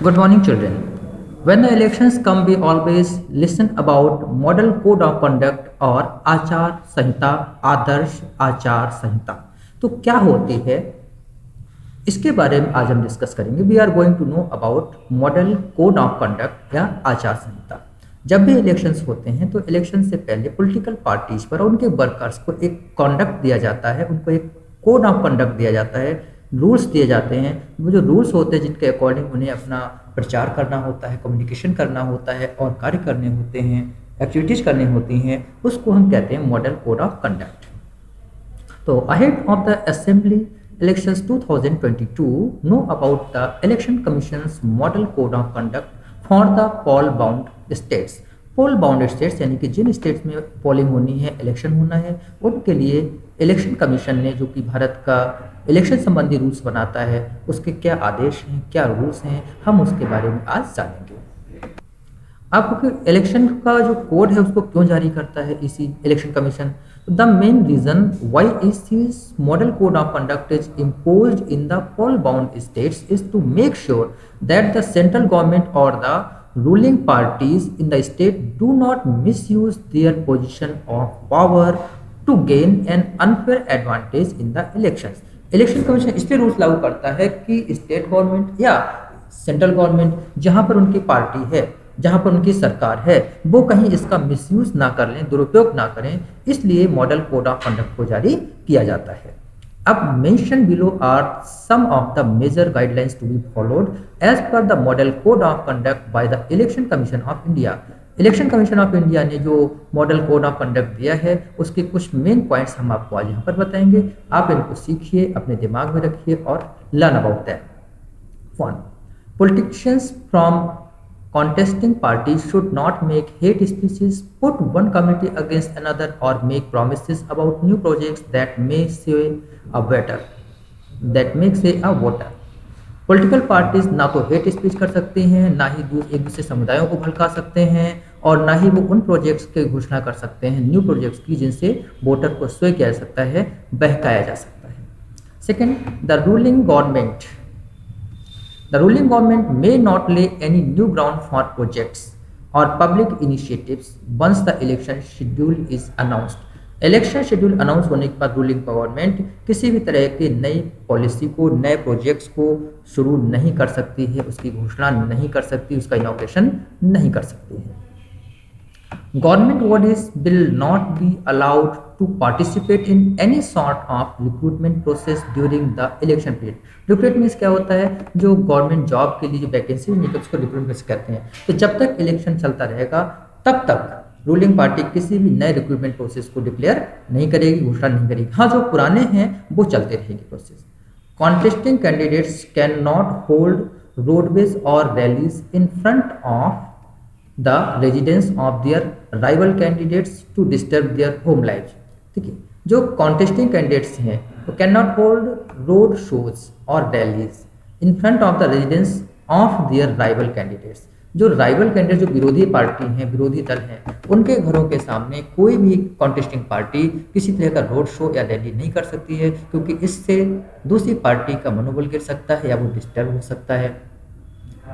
Good morning, children. When the elections come, we always listen about model code of conduct और आचार संहिता, आदर्श आचार संहिता। तो क्या होती है, इसके बारे में आज हम डिस्कस करेंगे। We are going to know about model code of conduct या आचार संहिता। जब भी इलेक्शंस होते हैं तो इलेक्शन से पहले पॉलिटिकल पार्टीज पर और उनके वर्कर्स को एक कॉन्डक्ट दिया जाता है, उनको एक कोड ऑफ कंडक्ट दिया जाता है, रूल्स दिए जाते हैं। वो जो रूल्स होते हैं जिनके अकॉर्डिंग उन्हें अपना प्रचार करना होता है, कम्युनिकेशन करना होता है और कार्य करने होते हैं, एक्टिविटीज करनी होती हैं, उसको हम कहते हैं मॉडल कोड ऑफ कंडक्ट। तो ahead of the assembly elections 2022, know about the election commission's model code of conduct for the poll bound states। Poll bound states यानी कि जिन स्टेट्स में पोलिंग होनी है, इलेक्शन होना है, उनके लिए इलेक्शन कमीशन ने, जो कि भारत का इलेक्शन संबंधी रूल्स बनाता है, उसके क्या आदेश हैं, क्या रूल्स हैं, हम उसके बारे में आज जानेंगे। आपको इलेक्शन का जो कोड है उसको क्यों जारी करता है इसी election commission? The main reason why इस model code of conduct is imposed in the poll bound states is to make sure that the central government और the ruling parties in the state do not misuse their position of power to gain an unfair advantage in the elections। Election commission इसलिए rules लागू करता है कि state government या central government जहां पर उनकी पार्टी है, जहां पर उनकी सरकार है, वो कहीं इसका मिसयूज ना कर लें, दुरुपयोग ना करें, इसलिए मॉडल कोड ऑफ कंडक्ट को जारी किया जाता है। अब mentioned below are some of the major guidelines to be followed as per the model code of conduct by the Election Commission of India। Election commission of India ने जो model code of conduct दिया है उसके कुछ main points हम आपको आज यहाँ पर बताएंगे। आप इनको सीखिए, अपने दिमाग में रखिए और learn about that. 1. Politicians from contesting parties should not make hate speeches, put one committee against another or make promises about new projects that may sway a voter। Political parties ना तो हेट स्पीच कर सकती हैं, ना ही एक दूसरे समुदायों को भड़का सकते हैं और ना ही वो उन प्रोजेक्ट्स की घोषणा कर सकते हैं, न्यू प्रोजेक्ट्स की, जिनसे वोटर को स्वय किया जा सकता है, बहकाया जा सकता है। Second, the ruling government may not lay any new ground for projects or public initiatives once the election schedule is announced। Election schedule announce होने के बाद रूलिंग गवर्नमेंट किसी भी तरह की नई पॉलिसी को, नए प्रोजेक्ट्स को शुरू नहीं कर सकती है, उसकी घोषणा नहीं कर सकती, उसका इनॉग्रेशन नहीं कर सकती है। Government bodies will not be allowed to participate in any sort of recruitment process during the election period. Recruitment means क्या होता है? जो गवर्नमेंट जॉब के लिए जो वैकेंसी निकल उसको रिक्रूटमेंट कहते हैं। तो जब तक इलेक्शन चलता रहेगा तब तक रूलिंग पार्टी किसी भी नए रिक्रूटमेंट प्रोसेस को डिक्लेयर नहीं करेगी, घोषणा नहीं करेगी। हाँ, जो पुराने हैं वो चलते रहेगी process. Contesting candidates can not hold roadways और rallies in front of the residence of their rival candidates to disturb their home life. ठीक है, जो कॉन्टेस्टिंग कैंडिडेट्स हैं वो can not hold road shows और rallies in front of the residence of their rival candidates. जो rival candidate, जो विरोधी party हैं, विरोधी दल हैं, उनके घरों के सामने कोई भी कॉन्टेस्टिंग पार्टी किसी तरह का रोड शो या रैली नहीं कर सकती है, क्योंकि इससे दूसरी पार्टी का मनोबल गिर सकता है या वो डिस्टर्ब हो सकता है।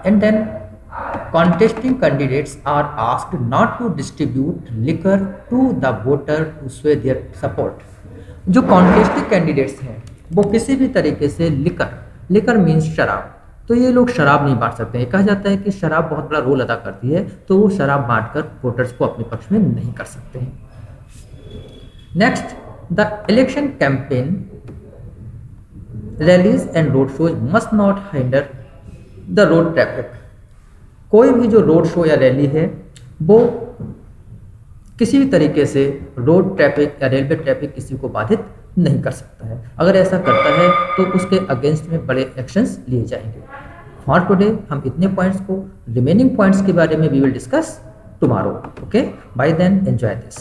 And then contesting candidates are asked not to distribute liquor to the voter to sway their support। जो कॉन्टेस्टिंग कैंडिडेट्स हैं वो किसी भी तरीके से लिकर मीन्स शराब, तो ये लोग शराब नहीं बांट सकते हैं। कहा जाता है कि शराब बहुत बड़ा रोल अदा करती है, तो वो शराब बांटकर वोटर्स को अपने पक्ष में नहीं कर सकते हैं। Next, the election campaign rallies and road shows must not hinder the road traffic. कोई भी जो रोड शो या रैली है वो किसी भी तरीके से रोड ट्रैफिक या रेलवे ट्रैफिक किसी को बाधित नहीं कर सकता है। अगर ऐसा करता है तो उसके अगेंस्ट में बड़े एक्शंस लिए जाएंगे। फॉर टुडे हम इतने पॉइंट्स को, रिमेनिंग पॉइंट्स के बारे में we will discuss tomorrow. Okay, bye then enjoy this.